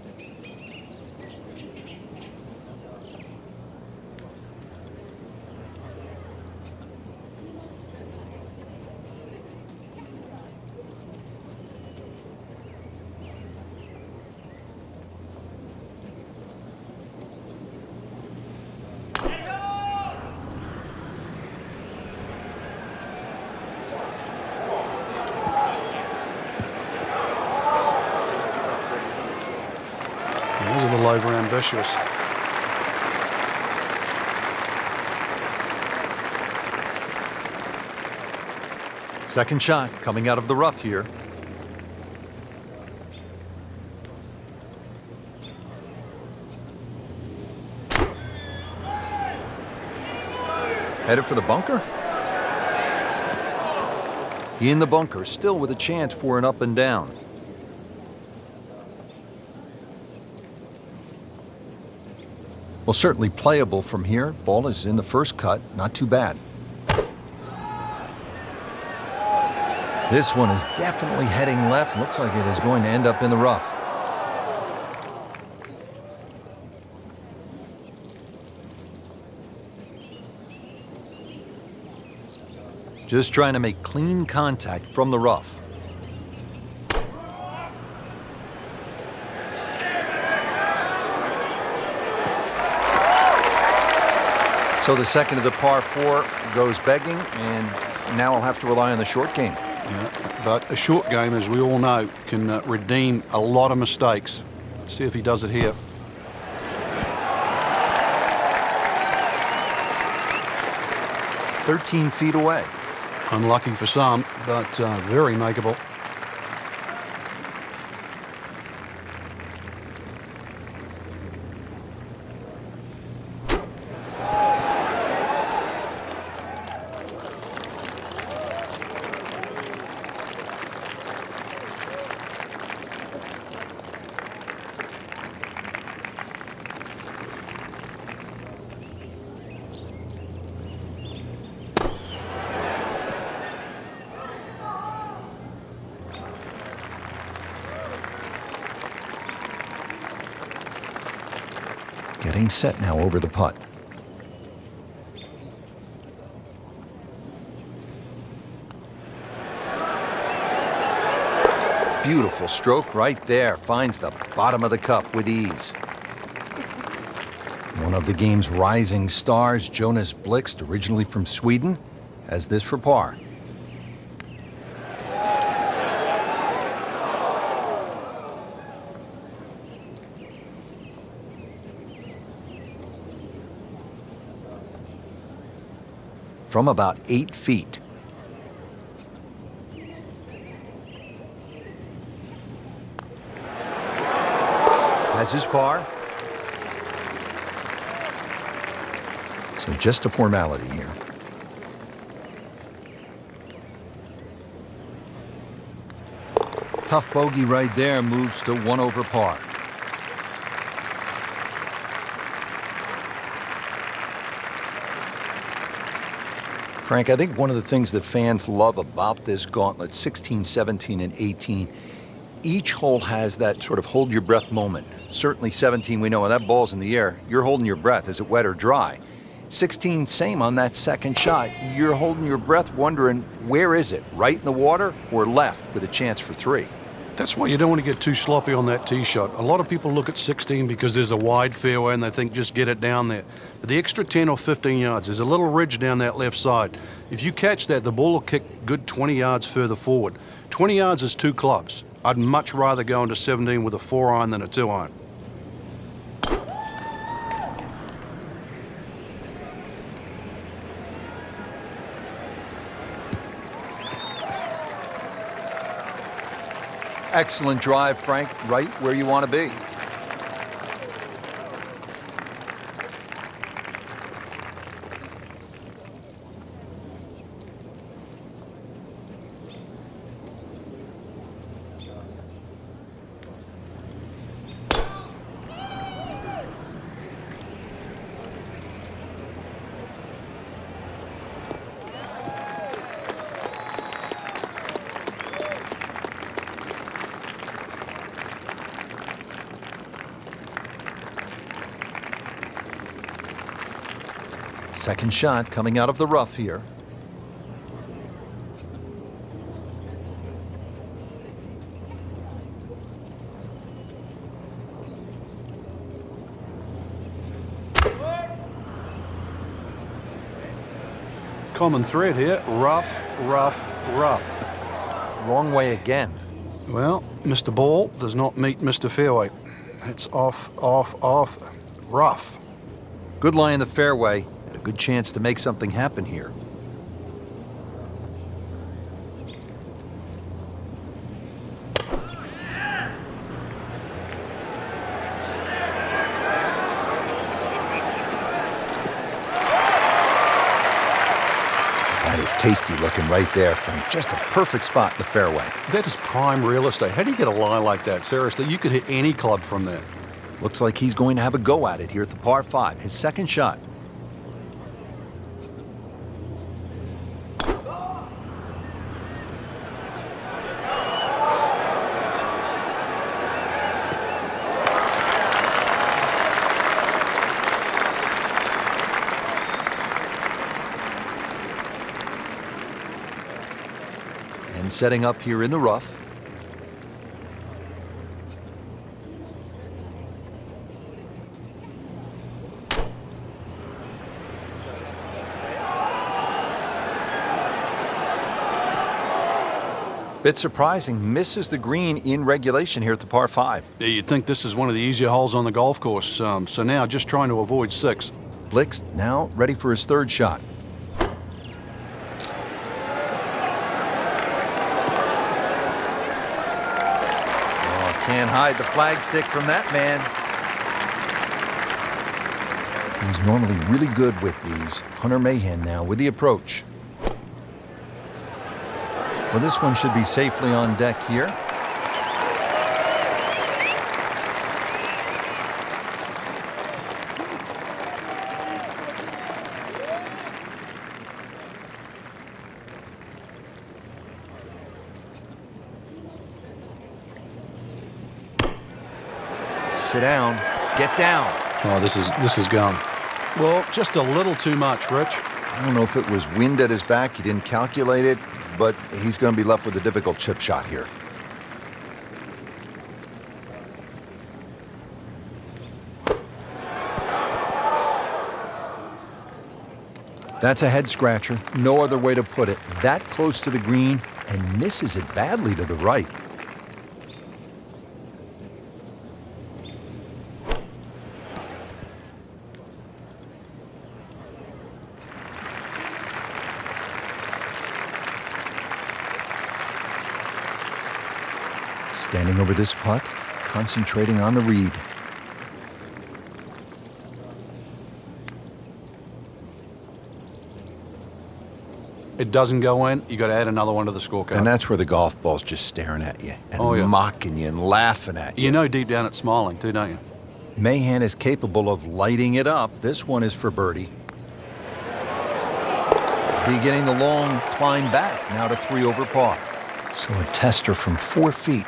A little over-ambitious. Second shot coming out of the rough here. Headed for the bunker. In the bunker, still with a chance for an up and down. Well, certainly playable from here. Ball is in the first cut, not too bad. This one is definitely heading left. Looks like it is going to end up in the rough. Just trying to make clean contact from the rough. So the second of the par 4 goes begging, and now I'll have to rely on the short game. Yeah, but a short game, as we all know, can redeem a lot of mistakes. Let's see if he does it here. "13 feet away. Unlucky for some, but very makeable. Getting set now over the putt. Beautiful stroke right there. Finds the bottom of the cup with ease. One of the game's rising stars, Jonas Blix, originally from Sweden, has this for par. From about 8 feet. Has his par. So just a formality here. Tough bogey right there, moves to 1 over par. Frank, I think one of the things that fans love about this gauntlet, 16, 17, and 18, each hole has that sort of hold your breath moment. Certainly 17, we know when that ball's in the air, you're holding your breath. Is it wet or dry? 16, same on that second shot. You're holding your breath wondering, where is it? Right in the water or left with a chance for 3? That's why you don't want to get too sloppy on that tee shot. A lot of people look at 16 because there's a wide fairway and they think just get it down there. But the extra 10 or 15 yards, there's a little ridge down that left side. If you catch that, the ball will kick good 20 yards further forward. 20 yards is 2 clubs. I'd much rather go into 17 with a 4-iron than a 2-iron. Excellent drive, Frank, right where you want to be. Second shot coming out of the rough here. Common thread here, rough, rough, rough. Wrong way again. Well, Mr. Ball does not meet Mr. Fairway. It's off, off, off, rough. Good lie in the fairway. Had a good chance to make something happen here. That is tasty looking right there, Frank. Just a perfect spot in the fairway. That is prime real estate. How do you get a lie like that? Seriously, you could hit any club from that. Looks like he's going to have a go at it here at the par 5. His second shot. And setting up here in the rough. Bit surprising, misses the green in regulation here at the par 5. Yeah, you'd think this is one of the easier holes on the golf course. So now just trying to avoid 6. Blixt now ready for his third shot. Can't hide the flagstick from that man. He's normally really good with these. Hunter Mahan now with the approach. Well, this one should be safely on deck here. Sit down, get down. Oh, this is gone. Well, just a little too much, Rich. I don't know if it was wind at his back, he didn't calculate it, but he's going to be left with a difficult chip shot here. That's a head scratcher, no other way to put it. That close to the green and misses it badly to the right. Standing over this putt, concentrating on the read. It doesn't go in, you got to add another one to the scorecard. And that's where the golf ball's just staring at you and mocking you and laughing at you. You know deep down it's smiling too, don't you? Mahan is capable of lighting it up. This one is for birdie. Beginning the long climb back, now to 3 over par. So a tester from 4 feet.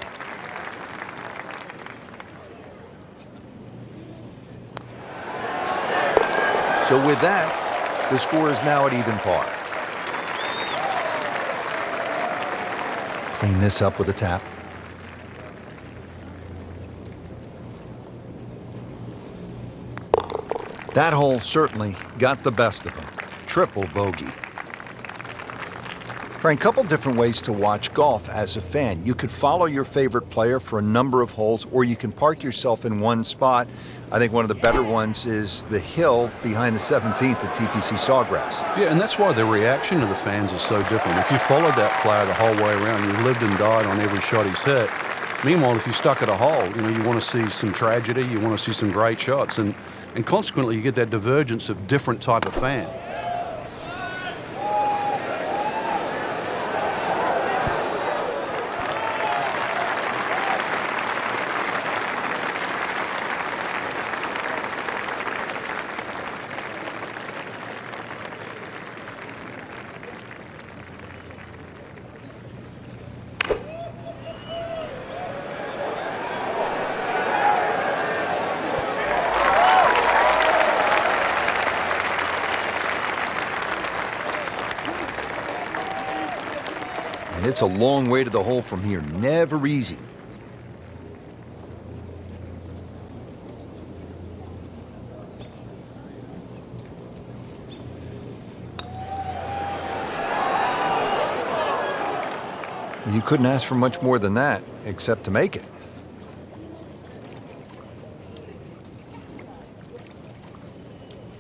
So with that, the score is now at even par. Clean this up with a tap. That hole certainly got the best of him. Triple bogey. Frank, a couple different ways to watch golf as a fan. You could follow your favorite player for a number of holes, or you can park yourself in one spot. I think one of the better ones is the hill behind the 17th at TPC Sawgrass. Yeah, and that's why the reaction to the fans is so different. If you followed that player the whole way around, you lived and died on every shot he's hit. Meanwhile, if you stuck at a hole, you want to see some tragedy, you want to see some great shots, and consequently you get that divergence of different type of fan. And it's a long way to the hole from here. Never easy. You couldn't ask for much more than that, except to make it.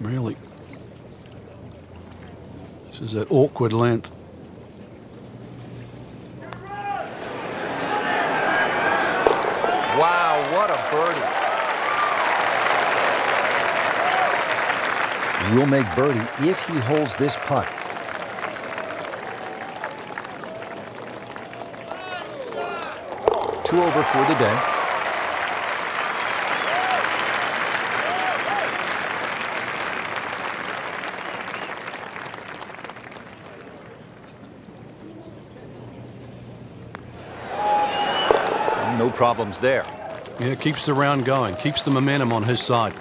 Really? This is that awkward length. Wow, what a birdie. We'll make birdie if he holds this putt. Two over for the day. No problems there. Yeah, keeps the round going, keeps the momentum on his side.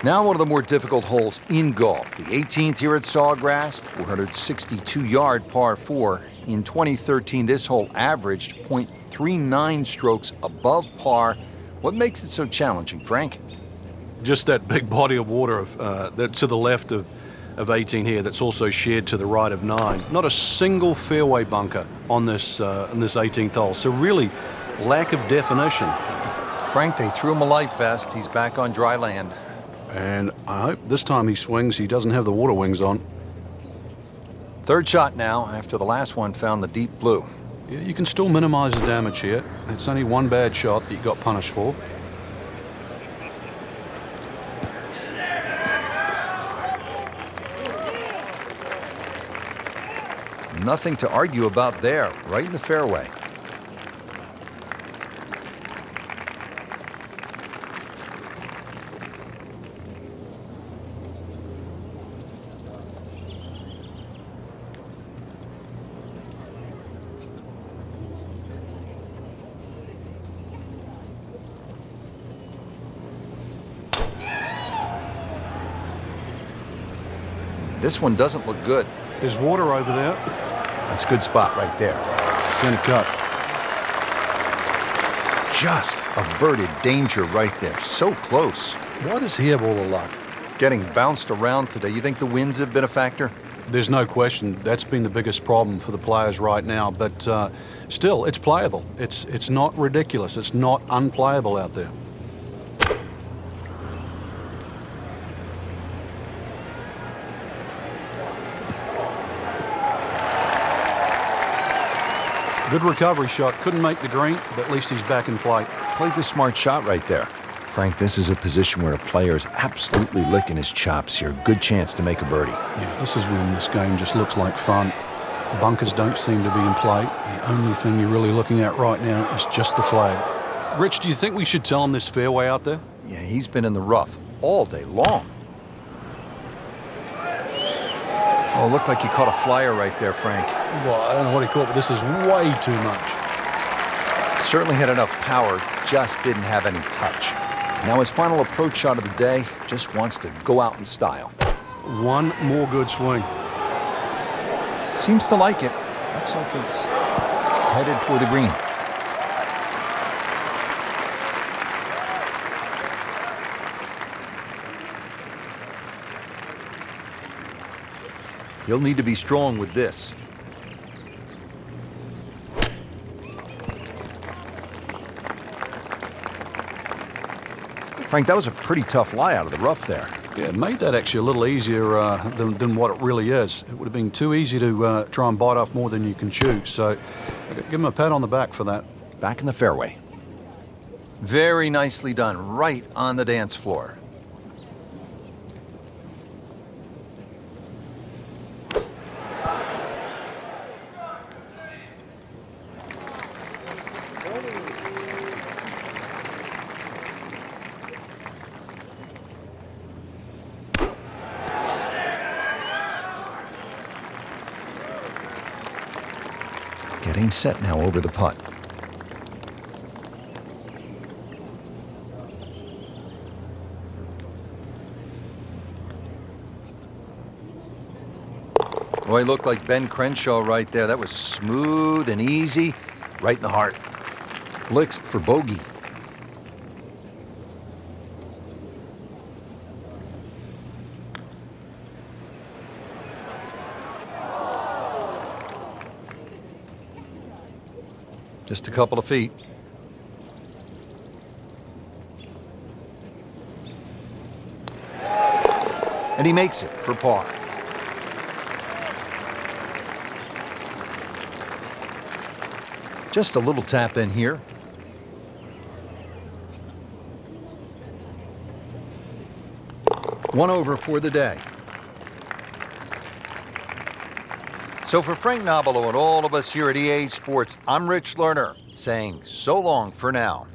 Now one of the more difficult holes in golf. The 18th here at Sawgrass, 462-yard par 4. In 2013, this hole averaged .39 strokes above par. What makes it so challenging, Frank? Just that big body of water that's to the left of 18 here that's also shared to the right of 9. Not a single fairway bunker on this 18th hole. So really, lack of definition. Frank, they threw him a life vest. He's back on dry land. And I hope this time he swings, he doesn't have the water wings on. Third shot now, after the last one found the deep blue. Yeah, you can still minimize the damage here. It's only one bad shot that you got punished for. Nothing to argue about there, right in the fairway. This one doesn't look good. There's water over there. That's a good spot right there. Center cut. Just averted danger right there. So close. Why does he have all the luck? Getting bounced around today. You think the winds have been a factor? There's no question that's been the biggest problem for the players right now, but still, it's playable. It's not ridiculous. It's not unplayable out there. Good recovery shot. Couldn't make the green, but at least he's back in play. Played the smart shot right there. Frank, this is a position where a player is absolutely licking his chops here. Good chance to make a birdie. Yeah, this is when this game just looks like fun. Bunkers don't seem to be in play. The only thing you're really looking at right now is just the flag. Rich, do you think we should tell him this fairway out there? Yeah, he's been in the rough all day long. Oh, looked like he caught a flyer right there, Frank. Well, I don't know what he caught, but this is way too much. Certainly had enough power, just didn't have any touch. Now his final approach shot of the day just wants to go out in style. One more good swing. Seems to like it. Looks like it's headed for the green. He'll need to be strong with this. Frank, that was a pretty tough lie out of the rough there. Yeah, it made that actually a little easier than what it really is. It would have been too easy to try and bite off more than you can chew. So give him a pat on the back for that. Back in the fairway. Very nicely done, right on the dance floor. Getting set now over the putt. Boy, looked like Ben Crenshaw right there. That was smooth and easy, right in the heart. Blixt for bogey. Just a couple of feet. And he makes it for par. Just a little tap in here. One over for the day. So for Frank Nobilo and all of us here at EA Sports, I'm Rich Lerner saying so long for now.